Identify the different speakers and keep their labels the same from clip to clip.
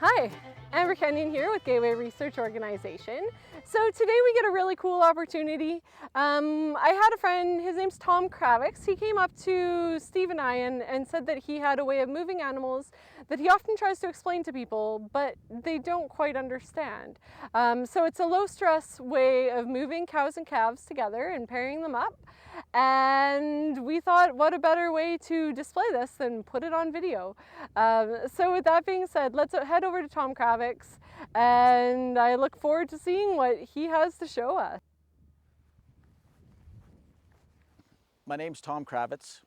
Speaker 1: Hi, Amber Kenyon here with Gateway Research Organization. So today we get a really cool opportunity. I had a friend, his name's Tom Krawiec. He came up to Steve and I and said that he had a way of moving animals that he often tries to explain to people, but they don't quite understand. So it's a low stress way of moving cows and calves together and pairing them up. And we thought, what a better way to display this than put it on video. So with that being said, let's head over to Tom Krawiec, and I look forward to seeing what he has to show us.
Speaker 2: My name's Tom Krawiec.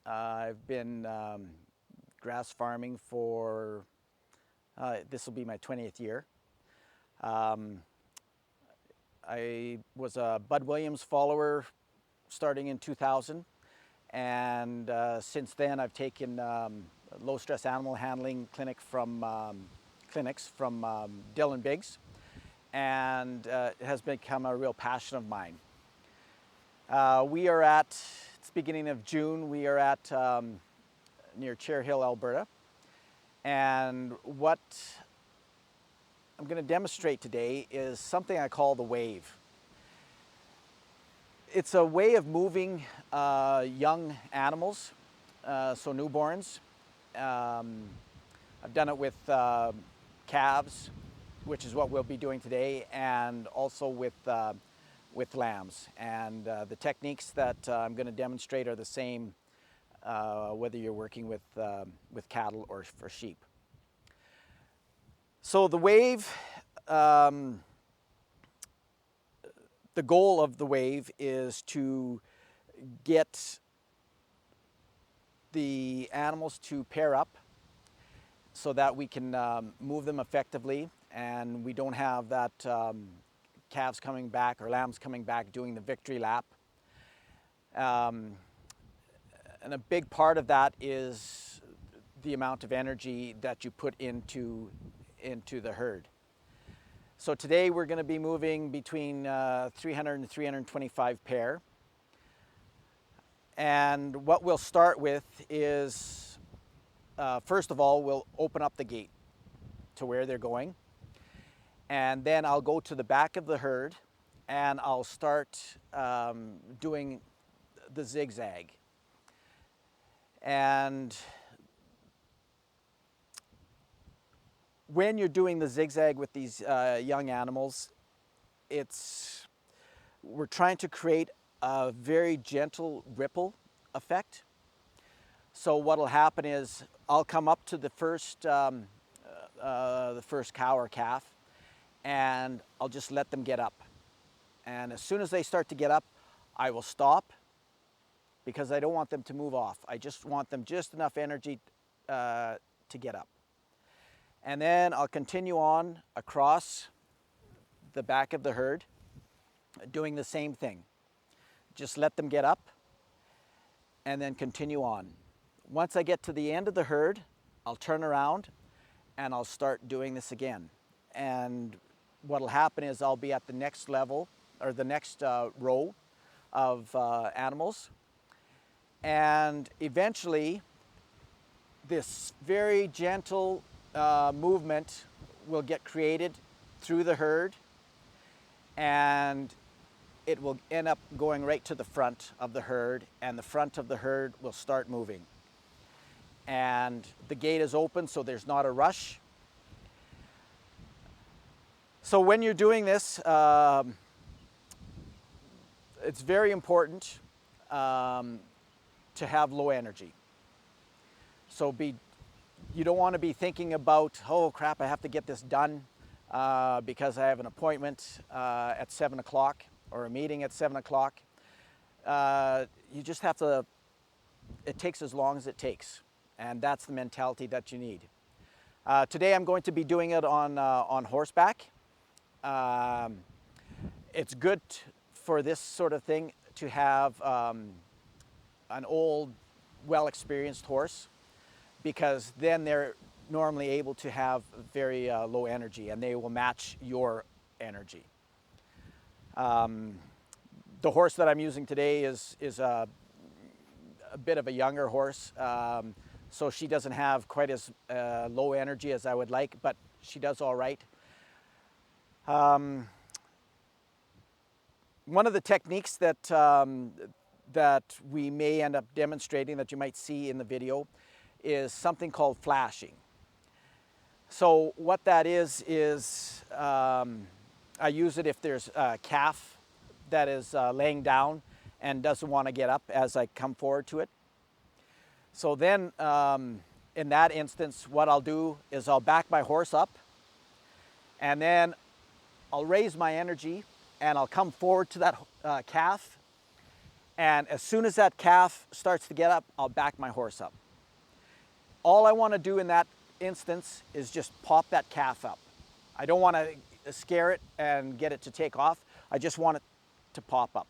Speaker 2: I've been grass farming for, this will be my 20th year. I was a Bud Williams follower starting in 2000, and since then I've taken low stress animal handling clinics from Dylan Biggs, and it has become a real passion of mine. We are at, it's beginning of June, we are at near Chair Hill, Alberta, and what I'm going to demonstrate today is something I call the wave. It's a way of moving young animals, so newborns. I've done it with calves, which is what we'll be doing today, and also with lambs. And the techniques that I'm going to demonstrate are the same whether you're working with cattle or for sheep. So the wave, the goal of the wave is to get the animals to pair up so that we can move them effectively, and we don't have that calves coming back or lambs coming back doing the victory lap. And a big part of that is the amount of energy that you put into the herd. So today we're going to be moving between 300 and 325 pair. And what we'll start with is, first of all, we'll open up the gate to where they're going. And then I'll go to the back of the herd and I'll start doing the zigzag. And when you're doing the zigzag with these young animals, we're trying to create a very gentle ripple effect. So what'll happen is I'll come up to the first cow or calf, and I'll just let them get up. And as soon as they start to get up, I will stop, because I don't want them to move off. I just want them just enough energy to get up. And then I'll continue on across the back of the herd, doing the same thing. Just let them get up and then continue on. Once I get to the end of the herd, I'll turn around and I'll start doing this again. And what'll happen is I'll be at the next level, or the next row of animals. And eventually, this very gentle movement will get created through the herd, and it will end up going right to the front of the herd, and the front of the herd will start moving. And the gate is open, so there's not a rush. So when you're doing this, it's very important to have low energy. So you don't want to be thinking about, oh crap, I have to get this done because I have an appointment at 7 o'clock or a meeting at 7 o'clock. You just have to, it takes as long as it takes. And that's the mentality that you need. Today I'm going to be doing it on horseback. It's good for this sort of thing to have an old, well-experienced horse, because then they're normally able to have very low energy, and they will match your energy. The horse that I'm using today is a bit of a younger horse, so she doesn't have quite as low energy as I would like, but she does all right. One of the techniques that that we may end up demonstrating, that you might see in the video, is something called flashing. So what that is I use it if there's a calf that is laying down and doesn't want to get up as I come forward to it. So then in that instance, what I'll do is I'll back my horse up, and then I'll raise my energy and I'll come forward to that calf. And as soon as that calf starts to get up, I'll back my horse up. All I want to do in that instance is just pop that calf up. I don't want to scare it and get it to take off. I just want it to pop up.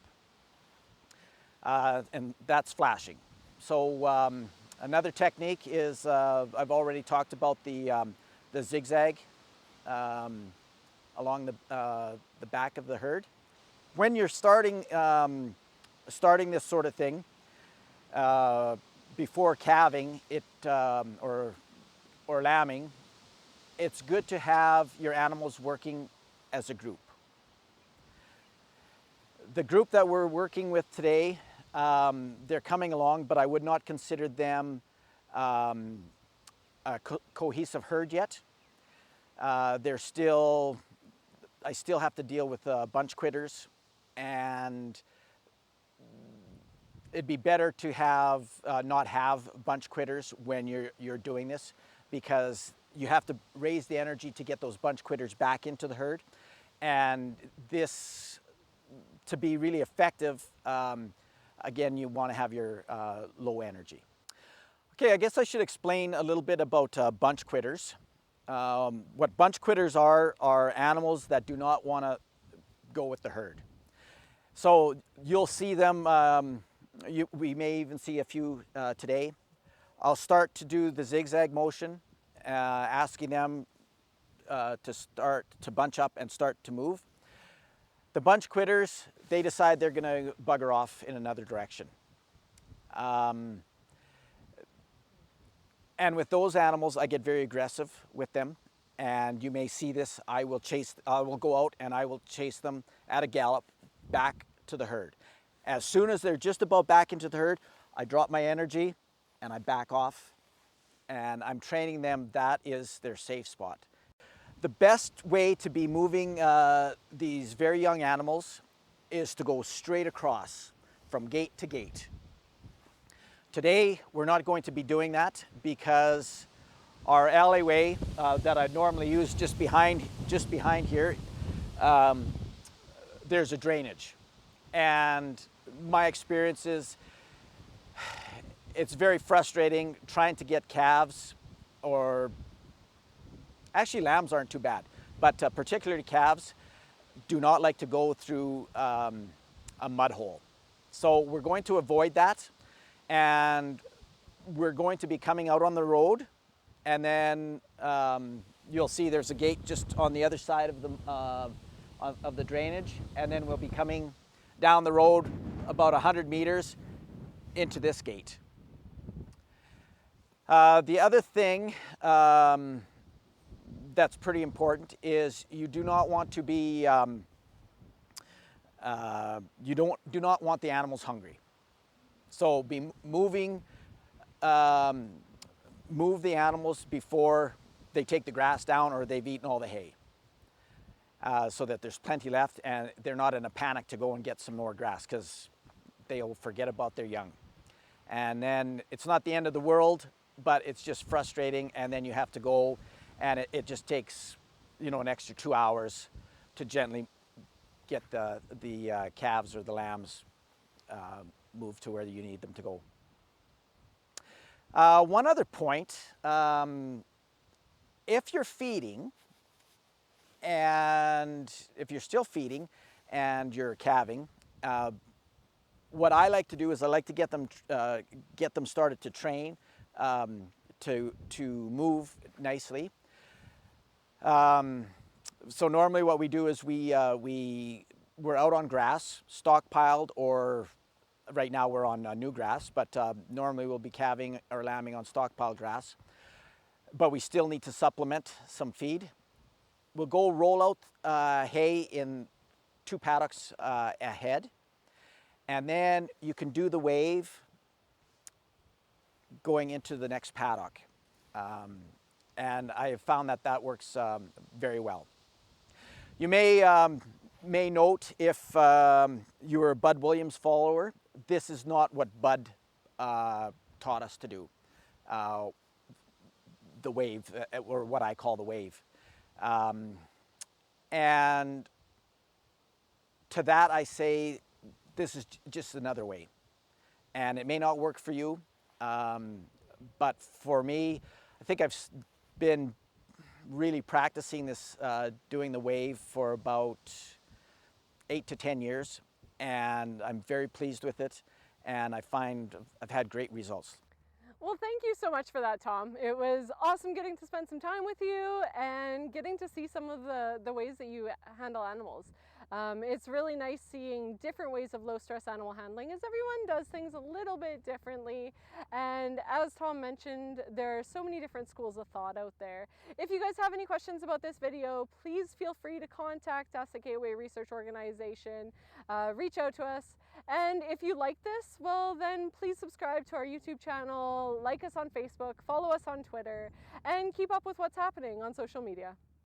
Speaker 2: And that's flashing. So another technique is, I've already talked about the zigzag along the back of the herd. When you're starting this sort of thing, before calving or lambing, it's good to have your animals working as a group. The group that we're working with today, they're coming along, but I would not consider them a cohesive herd yet. I still have to deal with bunch quitters, and it'd be better to have not have bunch quitters when you're doing this, because you have to raise the energy to get those bunch quitters back into the herd. And this, to be really effective, again, you want to have your low energy. Okay, I guess I should explain a little bit about bunch quitters. What bunch quitters are animals that do not want to go with the herd. So you'll see them, we may even see a few today. I'll start to do the zigzag motion, asking them to start to bunch up and start to move. The bunch quitters, they decide they're going to bugger off in another direction. And with those animals, I get very aggressive with them. And you may see this, I will go out and I will chase them at a gallop back to the herd. As soon as they're just about back into the herd, I drop my energy and I back off. And I'm training them, that is their safe spot. The best way to be moving these very young animals is to go straight across from gate to gate. Today, we're not going to be doing that because our alleyway that I normally use just behind here, there's a drainage. And my experience is it's very frustrating trying to get calves, or actually lambs aren't too bad, but particularly calves do not like to go through a mud hole. So we're going to avoid that, and we're going to be coming out on the road, and then you'll see there's a gate just on the other side of the drainage, and then we'll be coming down the road about 100 meters into this gate. The other thing that's pretty important is you do not want to be, do not want the animals hungry. So be moving, move the animals before they take the grass down or they've eaten all the hay, so that there's plenty left and they're not in a panic to go and get some more grass, because they'll forget about their young. And then it's not the end of the world, but it's just frustrating, and then you have to go, and it just takes, an extra 2 hours to gently get the calves or the lambs moved to where you need them to go. One other point, if you're feeding, and if you're still feeding and you're calving, what I like to do is I like to get them started to train, to move nicely. So normally what we do is we're out on grass, stockpiled, or right now we're on new grass, but normally we'll be calving or lambing on stockpiled grass. But we still need to supplement some feed. we'll go roll out hay in 2 paddocks ahead, and then you can do the wave going into the next paddock. And I have found that that works very well. You may note, if you're a Bud Williams follower, this is not what Bud taught us to do, the wave, or what I call the wave. And to that I say, this is just another way. And it may not work for you, but for me, I think I've been really practicing this, doing the wave for about 8 to 10 years, and I'm very pleased with it, and I find I've had great results.
Speaker 1: Well, thank you so much for that, Tom. It was awesome getting to spend some time with you and getting to see some of the ways that you handle animals. It's really nice seeing different ways of low stress animal handling, as everyone does things a little bit differently. And as Tom mentioned, there are so many different schools of thought out there. If you guys have any questions about this video, please feel free to contact us at Gateway Research Organization. Reach out to us. And if you like this, well then please subscribe to our YouTube channel, like us on Facebook, follow us on Twitter, and keep up with what's happening on social media.